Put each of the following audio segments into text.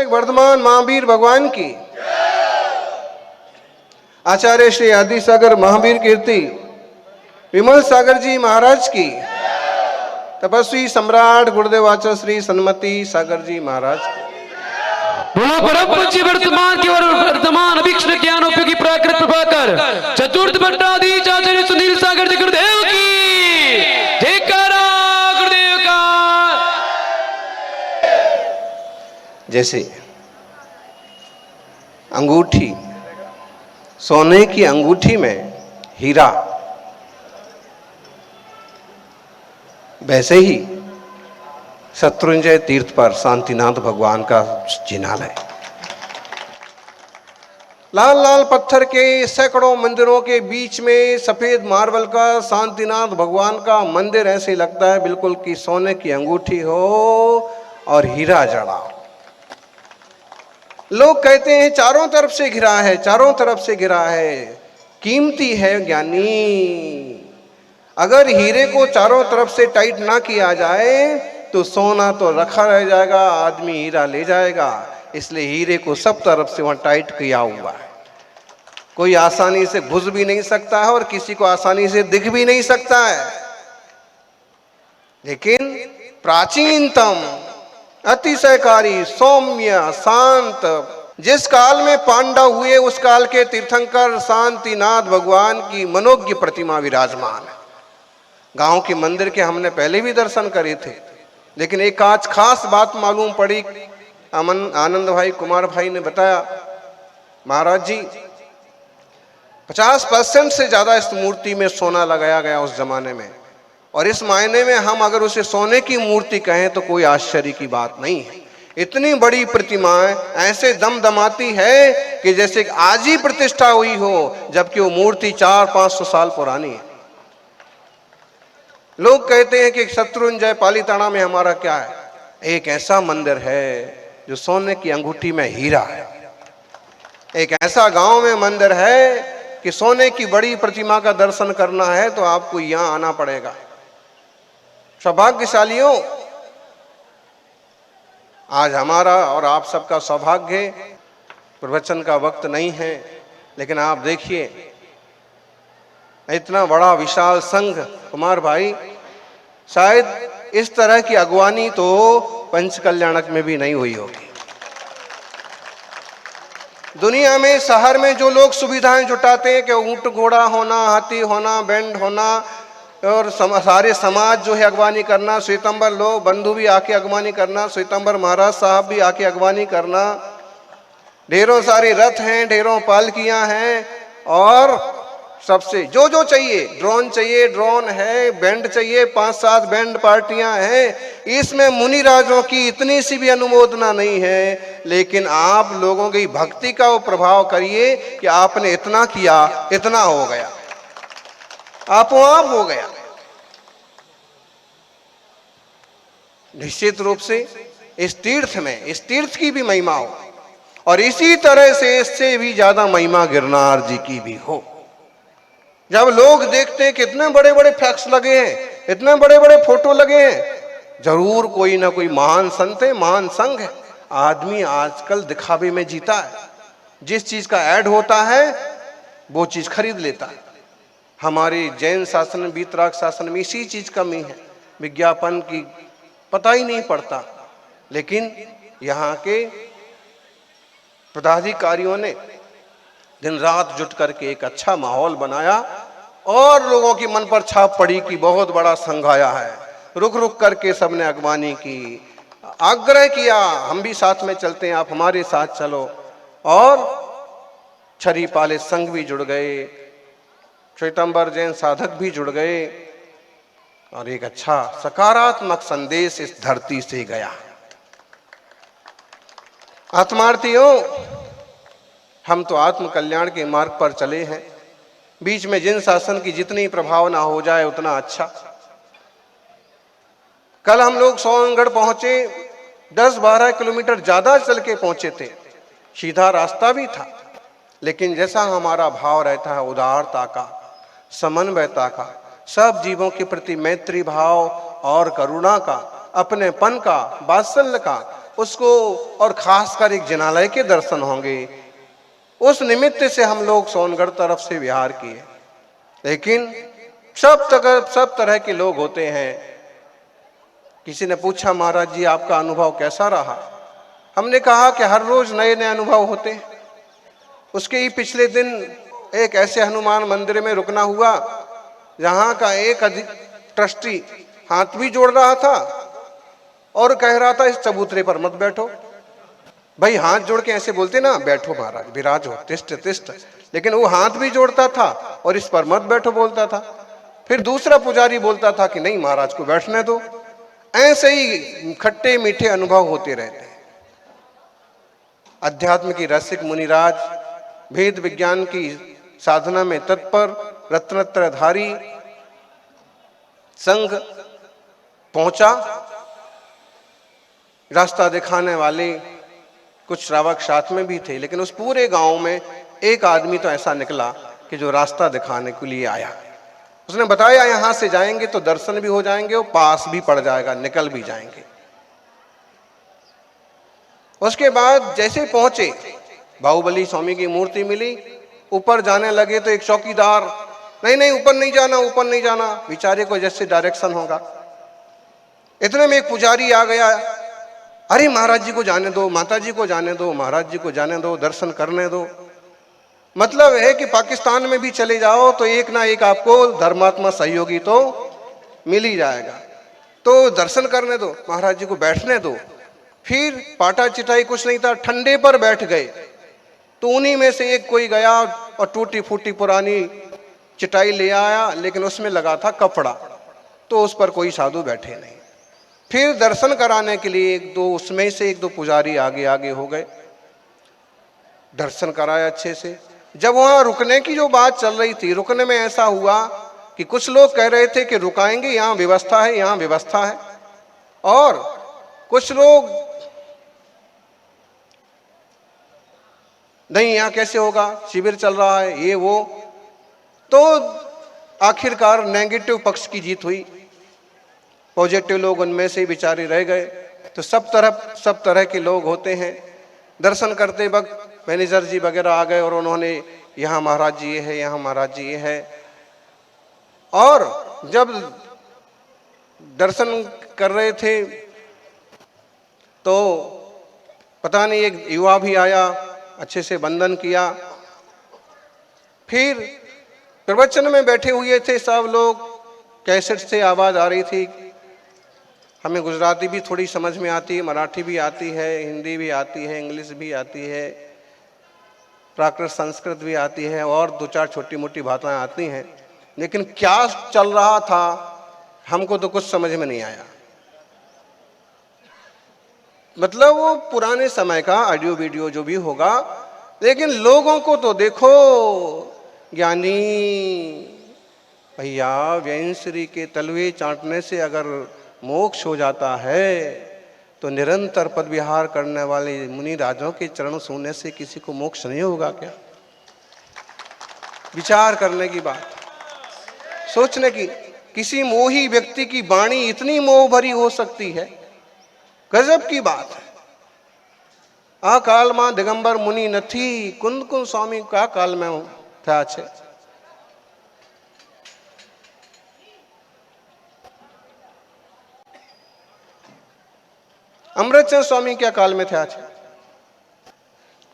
वर्धमान महावीर भगवान की, आचार्य श्री आदि सागर महावीर कीर्ति विमल सागर जी महाराज की, तपस्वी सम्राट गुरुदेव आचार्य श्री सन्मति सागर जी महाराज की। बोलो परम पूज्य वर्तमान की वर्तमान अभीक्षण ज्ञानोपयोगी प्राकृत प्रभाकर चतुर्थ भट्टाधीश आचार्य सुनील सागर जी गुरुदेव की जयकारा गुरुदेव का। जैसे अंगूठी, सोने की अंगूठी में हीरा, वैसे ही शत्रुंजय तीर्थ पर शांतिनाथ भगवान का जिनालय। लाल लाल पत्थर के सैकड़ों मंदिरों के बीच में सफेद मार्बल का शांतिनाथ भगवान का मंदिर ऐसे लगता है बिल्कुल कि सोने की अंगूठी हो और हीरा जड़ा हो। लोग कहते हैं चारों तरफ से घिरा है, चारों तरफ से घिरा है, कीमती है ज्ञानी। अगर हीरे को चारों तरफ से टाइट ना किया जाए तो सोना तो रखा रह जाएगा, आदमी हीरा ले जाएगा। इसलिए हीरे को सब तरफ से वहां टाइट किया हुआ है, कोई आसानी से घुस भी नहीं सकता है और किसी को आसानी से दिख भी नहीं सकता है। लेकिन प्राचीनतम, अतिशयकारी, सौम्य, शांत, जिस काल में पांडव हुए उस काल के तीर्थंकर शांतिनाथ भगवान की मनोज्ञ प्रतिमा विराजमान है। गांव के मंदिर के हमने पहले भी दर्शन करे थे, लेकिन एक आज खास बात मालूम पड़ी। आनंद भाई, कुमार भाई ने बताया, महाराज जी 50% से ज्यादा इस मूर्ति में सोना लगाया गया उस जमाने में, और इस मायने में हम अगर उसे सोने की मूर्ति कहें तो कोई आश्चर्य की बात नहीं है। इतनी बड़ी प्रतिमाएं ऐसे दमदमाती है कि जैसे आज ही प्रतिष्ठा हुई हो, जबकि वो मूर्ति 400-500 साल पुरानी है। लोग कहते हैं कि शत्रुंजय पालीताना में हमारा क्या है, एक ऐसा मंदिर है जो सोने की अंगूठी में हीरा है। एक ऐसा गांव में मंदिर है कि सोने की बड़ी प्रतिमा का दर्शन करना है तो आपको यहां आना पड़ेगा। सौभाग्यशालियों, आज हमारा और आप सबका सौभाग्य है, प्रवचन का वक्त नहीं है, लेकिन आप देखिए इतना बड़ा विशाल संघ। कुमार भाई, शायद इस तरह की अगवानी तो पंचकल्याणक में भी नहीं हुई होगी। दुनिया में, शहर में जो लोग सुविधाएं जुटाते हैं कि ऊंट घोड़ा होना, हाथी होना, बैंड होना, और सारे समाज जो है अगवानी करना, श्वेतंबर लोग बंधु भी आके अगवानी करना, श्वेतंबर महाराज साहब भी आके अगवानी करना, ढेरों सारे रथ हैं, ढेरों पालकियां हैं, और सबसे जो जो चाहिए, ड्रोन चाहिए, ड्रोन है, बैंड चाहिए, 5-7 बैंड पार्टियां हैं। इसमें मुनि राजों की इतनी सी भी अनुमोदना नहीं है, लेकिन आप लोगों की भक्ति का वो प्रभाव करिए कि आपने इतना किया, इतना हो गया, आपो आप हो गया। निश्चित रूप से इस तीर्थ में, इस तीर्थ की भी महिमा हो, और इसी तरह से इससे भी ज्यादा महिमा गिरनार जी की भी हो। जब लोग देखते हैं कितने बड़े बड़े फ्लैक्स लगे हैं, इतने बड़े बड़े फोटो लगे हैं, जरूर कोई ना कोई महान संत है, महान संघ है। आदमी आजकल दिखावे में जीता है, जिस चीज का ऐड होता है वो चीज खरीद लेता है। हमारे जैन शासन, वीतराग शासन में इसी चीज कमी है, विज्ञापन की पता ही नहीं पड़ता। लेकिन यहाँ के पदाधिकारियों ने दिन रात जुट करके एक अच्छा माहौल बनाया और लोगों की मन पर छाप पड़ी कि बहुत बड़ा संघ आया है। रुक रुक करके सबने अगवानी की, आग्रह किया हम भी साथ में चलते हैं, आप हमारे साथ चलो, और छरी पाले संघ भी जुड़ गए, श्वेतंबर जैन साधक भी जुड़ गए, और एक अच्छा सकारात्मक संदेश इस धरती से गया। आत्मार्थियों, हम तो आत्म कल्याण के मार्ग पर चले हैं। बीच में जिन शासन की जितनी प्रभावना हो जाए उतना अच्छा। कल हम लोग सोनगढ़ पहुंचे, 10-12 किलोमीटर ज्यादा चल के पहुंचे थे। सीधा रास्ता भी था, लेकिन जैसा हमारा भाव रहता है उदारता का, समन्वयता का, सब जीवों के प्रति मैत्री भाव और करुणा का, अपनेपन का, वात्सल्य का, उसको और खासकर एक जिनालय के दर्शन होंगे। उस निमित्त से हम लोग सोनगढ़ तरफ से विहार किए। लेकिन सब तरह के लोग होते हैं। किसी ने पूछा, महाराज जी आपका अनुभव कैसा रहा? हमने कहा कि हर रोज नए नए अनुभव होते हैं। उसके ही पिछले दिन एक ऐसे हनुमान मंदिर में रुकना हुआ जहां का एक ट्रस्टी हाथ भी जोड़ रहा था और कह रहा था इस चबूतरे पर मत बैठो। भाई हाथ जोड़ के ऐसे बोलते ना, बैठो महाराज विराज हो, तिष्ठ तिष्ठ, लेकिन वो हाथ भी जोड़ता था और इस पर मत बैठो बोलता था। फिर दूसरा पुजारी बोलता था कि नहीं महाराज को बैठने दो। ऐसे ही खट्टे मीठे अनुभव होते रहते हैं। अध्यात्म की रसिक मुनिराज, भेद विज्ञान की साधना में तत्पर रत्नत्रधारी संघ पहुंचा। रास्ता दिखाने वाले कुछ श्रावक साथ में भी थे, लेकिन उस पूरे गांव में एक आदमी तो ऐसा निकला कि जो रास्ता दिखाने के लिए आया। उसने बताया यहां से जाएंगे तो दर्शन भी हो जाएंगे और पास भी पड़ जाएगा, निकल भी जाएंगे। उसके बाद जैसे पहुंचे, बाहुबली स्वामी की मूर्ति मिली। ऊपर जाने लगे तो एक चौकीदार, नहीं नहीं ऊपर नहीं जाना, ऊपर नहीं जाना, बेचारे को जैसे डायरेक्शन होगा। इतने में एक पुजारी आ गया, अरे महाराज जी को जाने दो, माता जी को जाने दो, महाराज जी को जाने दो, दर्शन करने दो। मतलब है कि पाकिस्तान में भी चले जाओ तो एक ना एक आपको धर्मात्मा सहयोगी तो मिल ही जाएगा, तो दर्शन करने दो, महाराज जी को बैठने दो। फिर पाटा चिटाई कुछ नहीं था, ठंडे पर बैठ गए। तो उन्हीं में से एक कोई गया और टूटी फूटी पुरानी चिटाई ले आया, लेकिन उसमें लगा था कपड़ा, तो उस पर कोई साधु बैठे नहीं। फिर दर्शन कराने के लिए उसमें से एक दो पुजारी आगे आगे हो गए, दर्शन कराया अच्छे से। जब वहां रुकने की जो बात चल रही थी, रुकने में ऐसा हुआ कि कुछ लोग कह रहे थे कि रुकाएंगे, यहाँ व्यवस्था है, यहाँ व्यवस्था है, और कुछ लोग नहीं यहाँ कैसे होगा, शिविर चल रहा है, ये वो। तो आखिरकार नेगेटिव पक्ष की जीत हुई, पॉजिटिव लोग उनमें से बेचारे रह गए। तो सब तरह के लोग होते हैं। दर्शन करते वक्त मैनेजर जी वगैरह आ गए और उन्होंने यहाँ महाराज जी ये है, यहाँ महाराज जी ये है। और जब दर्शन कर रहे थे तो पता नहीं एक युवा भी आया, अच्छे से वंदन किया। फिर प्रवचन में बैठे हुए थे सब लोग, कैसेट से आवाज़ आ रही थी। हमें गुजराती भी थोड़ी समझ में आती है, मराठी भी आती है, हिंदी भी आती है, इंग्लिश भी आती है, प्राकृत संस्कृत भी आती है और दो चार छोटी मोटी भाषाएं आती हैं। लेकिन क्या चल रहा था हमको तो कुछ समझ में नहीं आया। मतलब वो पुराने समय का ऑडियो वीडियो जो भी होगा, लेकिन लोगों को तो देखो, ज्ञानी भैया व्यंसरी के तलवे चाटने से अगर मोक्ष हो जाता है तो निरंतर पद विहार करने वाले मुनि राजों के चरण छूने से किसी को मोक्ष नहीं होगा क्या? विचार करने की बात, सोचने की। किसी मोही व्यक्ति की वाणी इतनी मोह भरी हो सकती है, गजब की बात है। आ काल में दिगंबर मुनि नथी, कुंद कुंद स्वामी का काल में था छे। अमृतचंद स्वामी क्या काल में थे?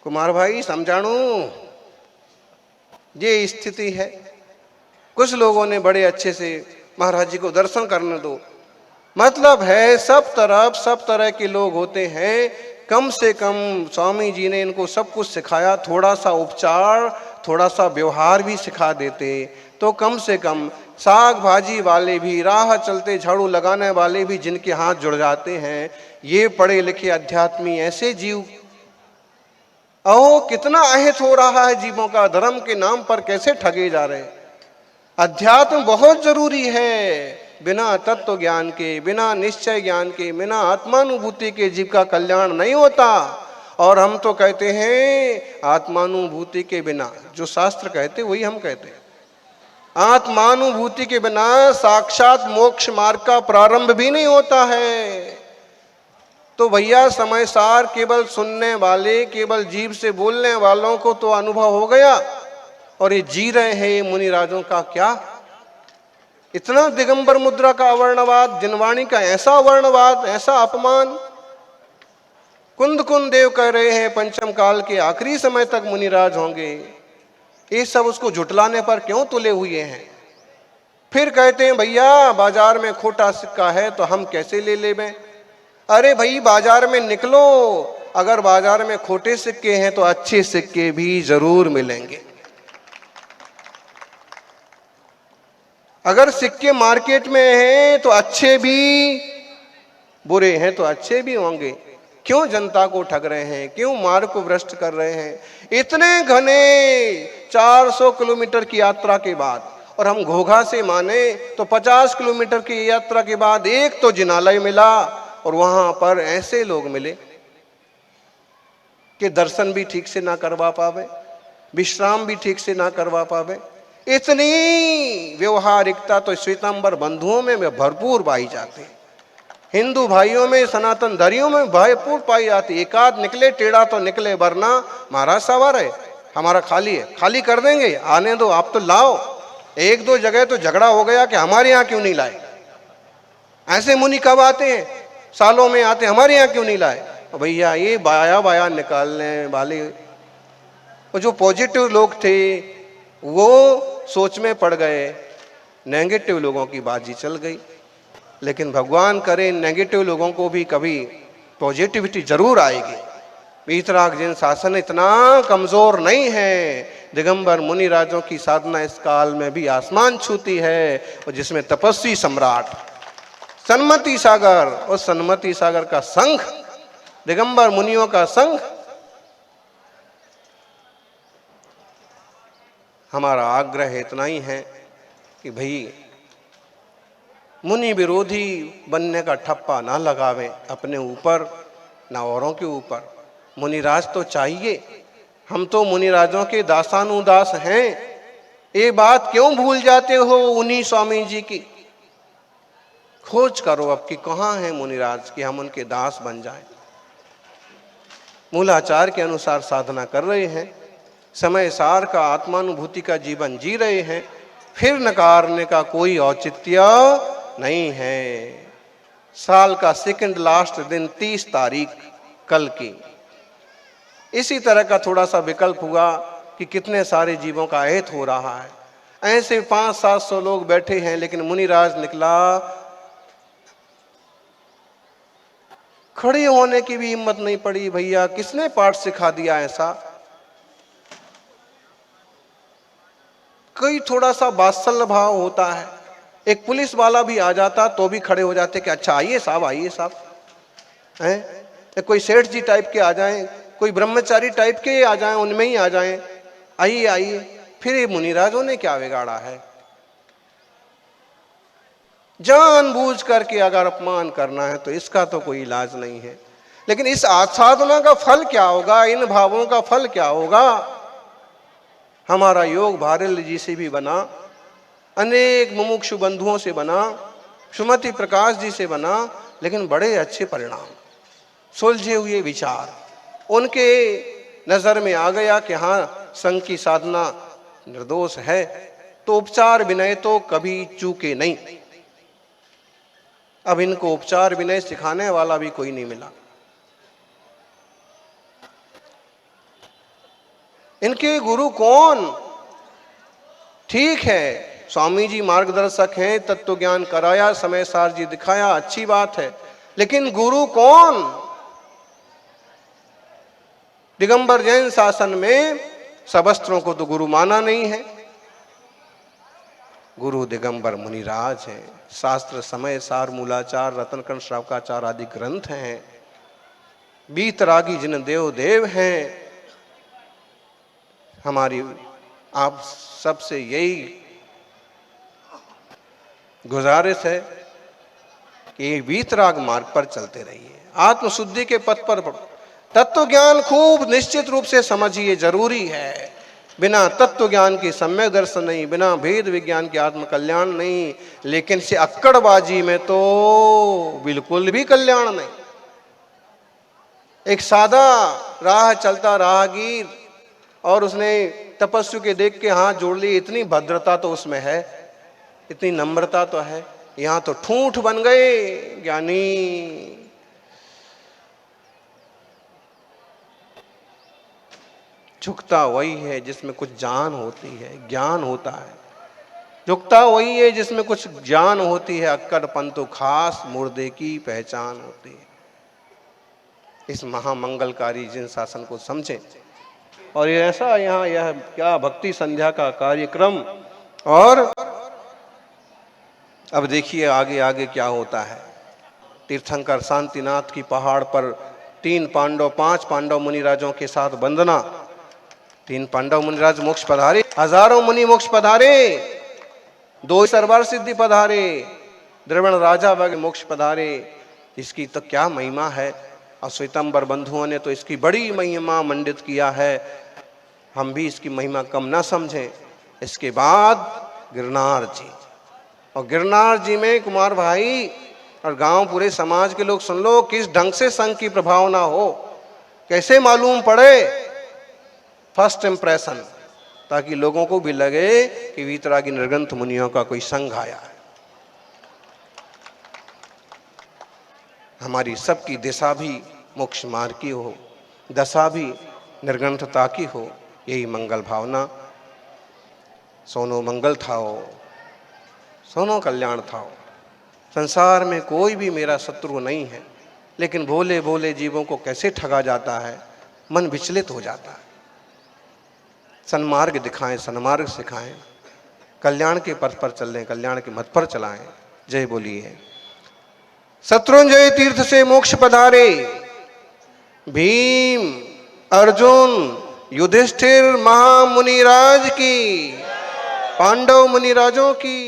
कुमार भाई समझाणु ये स्थिति है। कुछ लोगों ने बड़े अच्छे से महाराज जी को दर्शन करने दो, मतलब है सब तरह के लोग होते हैं। कम से कम स्वामी जी ने इनको सब कुछ सिखाया, थोड़ा सा उपचार, थोड़ा सा व्यवहार भी सिखा देते तो कम से कम साग भाजी वाले भी, राह चलते झाड़ू लगाने वाले भी जिनके हाथ जुड़ जाते हैं, ये पढ़े लिखे अध्यात्मी ऐसे जीव। अहो कितना अहित हो रहा है जीवों का, धर्म के नाम पर कैसे ठगे जा रहे हैं। अध्यात्म बहुत जरूरी है। बिना तत्व ज्ञान के, बिना निश्चय ज्ञान के, बिना आत्मानुभूति के जीव का कल्याण नहीं होता। और हम तो कहते हैं आत्मानुभूति के बिना, जो शास्त्र कहते वही हम कहते हैं। आत्मानुभूति के बिना साक्षात मोक्ष मार्ग का प्रारंभ भी नहीं होता है। तो भैया समय सार केवल सुनने वाले, केवल जीभ से बोलने वालों को तो अनुभव हो गया, और ये जी रहे हैं ये मुनिराजों का क्या? इतना दिगंबर मुद्रा का अवर्णवाद, जिनवाणी का ऐसा अवर्णवाद, ऐसा अपमान। कुंद कुंद देव कह रहे हैं पंचम काल के आखिरी समय तक मुनिराज होंगे। ये सब उसको झुटलाने पर क्यों तुले हुए हैं? फिर कहते हैं भैया बाजार में खोटा सिक्का है तो हम कैसे ले लें? अरे भाई बाजार में निकलो, अगर बाजार में खोटे सिक्के हैं तो अच्छे सिक्के भी जरूर मिलेंगे। अगर सिक्के मार्केट में हैं तो अच्छे भी, बुरे हैं तो अच्छे भी होंगे। क्यों जनता को ठग रहे हैं? क्यों मार्ग को भ्रष्ट कर रहे हैं? इतने घने 400 किलोमीटर की यात्रा के बाद, और हम घोघा से माने तो 50 किलोमीटर की यात्रा के बाद एक तो जिनालय मिला, और वहां पर ऐसे लोग मिले कि दर्शन भी ठीक से ना करवा पावे, विश्राम भी ठीक से ना करवा पावे। इतनी व्यवहारिकता तो श्वेतांबर बंधुओं में भरपूर पाई जाती, हिंदू भाइयों में, सनातन धर्मियों में भरपूर पाई जाती। एकाध निकले टेढ़ा तो निकले, वरना महाराज सवार है, हमारा खाली है, खाली कर देंगे, आने दो, आप तो लाओ। एक दो जगह तो झगड़ा हो गया कि हमारे यहाँ क्यों नहीं लाए। ऐसे मुनि कब आते हैं? सालों में आते, हमारे यहाँ क्यों नहीं लाए? भैया ये बाया बाया निकालने वाले वो जो पॉजिटिव लोग थे वो सोच में पड़ गए, नेगेटिव लोगों की बाजी चल गई। लेकिन भगवान करे नेगेटिव लोगों को भी कभी पॉजिटिविटी जरूर आएगी। वीतराग जैन शासन इतना कमजोर नहीं है। दिगंबर मुनि राजों की साधना इस काल में भी आसमान छूती है, और जिसमें तपस्वी सम्राट सन्मति सागर, और सन्मति सागर का संघ, दिगंबर मुनियों का संघ। हमारा आग्रह इतना ही है कि भाई मुनि विरोधी बनने का ठप्पा ना लगावें अपने ऊपर ना औरों के ऊपर। मुनिराज तो चाहिए, हम तो मुनिराजों के दासानुदास हैं। ये बात क्यों भूल जाते हो? उन्हीं स्वामी जी की खोज करो अब कि कहाँ है मुनिराज कि हम उनके दास बन जाएं। मूलाचार के अनुसार साधना कर रहे हैं, समय सार का आत्मानुभूति का जीवन जी रहे हैं, फिर नकारने का कोई औचित्य नहीं है। साल का सेकंड लास्ट दिन 30 तारीख कल की, इसी तरह का थोड़ा सा विकल्प हुआ कि कितने सारे जीवों का अहित हो रहा है। ऐसे 500-700 लोग बैठे हैं, लेकिन मुनिराज निकला, खड़े होने की भी हिम्मत नहीं पड़ी। भैया किसने पाठ सिखा दिया ऐसा? कोई थोड़ा सा वात्सल्य भाव होता है, एक पुलिस वाला भी आ जाता तो भी खड़े हो जाते कि अच्छा आइए साहब, आइए साहब हैं। कोई सेठ जी टाइप के आ जाएं, कोई ब्रह्मचारी टाइप के आ जाएं, उनमें ही आ जाएं, आइए आइए। फिर ये मुनिराजों ने क्या बिगाड़ा है? जानबूझ करके अगर अपमान करना है तो इसका तो कोई इलाज नहीं है। लेकिन इस आसाधना का फल क्या होगा? इन भावों का फल क्या होगा? हमारा योग भारल जी से भी बना, अनेक मुमुक्षु बंधुओं से बना, सुमति प्रकाश जी से बना, लेकिन बड़े अच्छे परिणाम, सुलझे हुए विचार उनके नजर में आ गया कि हाँ संघ की साधना निर्दोष है, तो उपचार विनय तो कभी चूके नहीं। अब इनको उपचार विनय सिखाने वाला भी कोई नहीं मिला। इनके गुरु कौन? ठीक है स्वामी जी मार्गदर्शक हैं, तत्व ज्ञान कराया, समय सार जी दिखाया, अच्छी बात है, लेकिन गुरु कौन? दिगंबर जैन शासन में सबस्त्रों को तो गुरु माना नहीं है। गुरु दिगंबर मुनिराज हैं। शास्त्र समय सार, मूलाचार, रत्नकर्ण, श्रावकाचार आदि ग्रंथ हैं। बीतरागी जिन देव देव हैं। हमारी आप सबसे यही गुजारिश है कि वीतराग मार्ग पर चलते रहिए, आत्मशुद्धि के पथ पर। तत्व ज्ञान खूब निश्चित रूप से समझिए, जरूरी है, बिना तत्व ज्ञान की सम्यक दर्शन नहीं, बिना भेद विज्ञान के आत्म कल्याण नहीं, लेकिन से अक्कड़बाजी में तो बिल्कुल भी कल्याण नहीं। एक सादा राह चलता राहगीर और उसने तपस्वी के देख के हाथ जोड़ लिए, इतनी भद्रता तो उसमें है, इतनी नम्रता तो है, यहां तो ठूठ बन गए ज्ञानी। झुकता वही है जिसमें कुछ जान होती है, ज्ञान होता है। झुकता वही है जिसमें कुछ ज्ञान होती है, अक्कड़पन तो खास मुर्दे की पहचान होती है। इस महामंगलकारी जिन शासन को समझें। और ये ऐसा यहाँ यह क्या भक्ति संध्या का कार्यक्रम। और अब देखिए आगे आगे क्या होता है। तीर्थंकर शांतिनाथ की पहाड़ पर 5 पांडव मुनिराजों के साथ वंदना। 3 पांडव मुनिराज मोक्ष पधारे, हजारों मुनि मोक्ष पधारे, 2 सरवार सिद्धि पधारे, द्रविड़ राजा वग मोक्ष पधारे। इसकी तो क्या महिमा है। और श्वेतंबर बंधुओं ने तो इसकी बड़ी महिमा मंडित किया है, हम भी इसकी महिमा कम ना समझें। इसके बाद गिरनार जी, और गिरनार जी में कुमार भाई और गांव पूरे समाज के लोग सुन लो, किस ढंग से संघ की प्रभावना हो, कैसे मालूम पड़े फर्स्ट इंप्रेशन, ताकि लोगों को भी लगे कि वीतरागी निर्गंथ मुनियों का कोई संघ आया है। हमारी सबकी दिशा भी मोक्ष मार्ग की हो, दशा भी निर्गंथता की हो, यही मंगल भावना। सोनो मंगल थाओ, सोनो कल्याण थाओ। संसार में कोई भी मेरा शत्रु नहीं है, लेकिन भोले भोले जीवों को कैसे ठगा जाता है, मन विचलित हो जाता है। सन्मार्ग दिखाएं, सन्मार्ग सिखाएं, कल्याण के पथ पर चलें, कल्याण के मत पर चलाएं। जय बोलिए। शत्रुंजय तीर्थ से मोक्ष पधारे, भीम अर्जुन युधिष्ठिर महामुनिराज की, पांडव मुनिराजों की।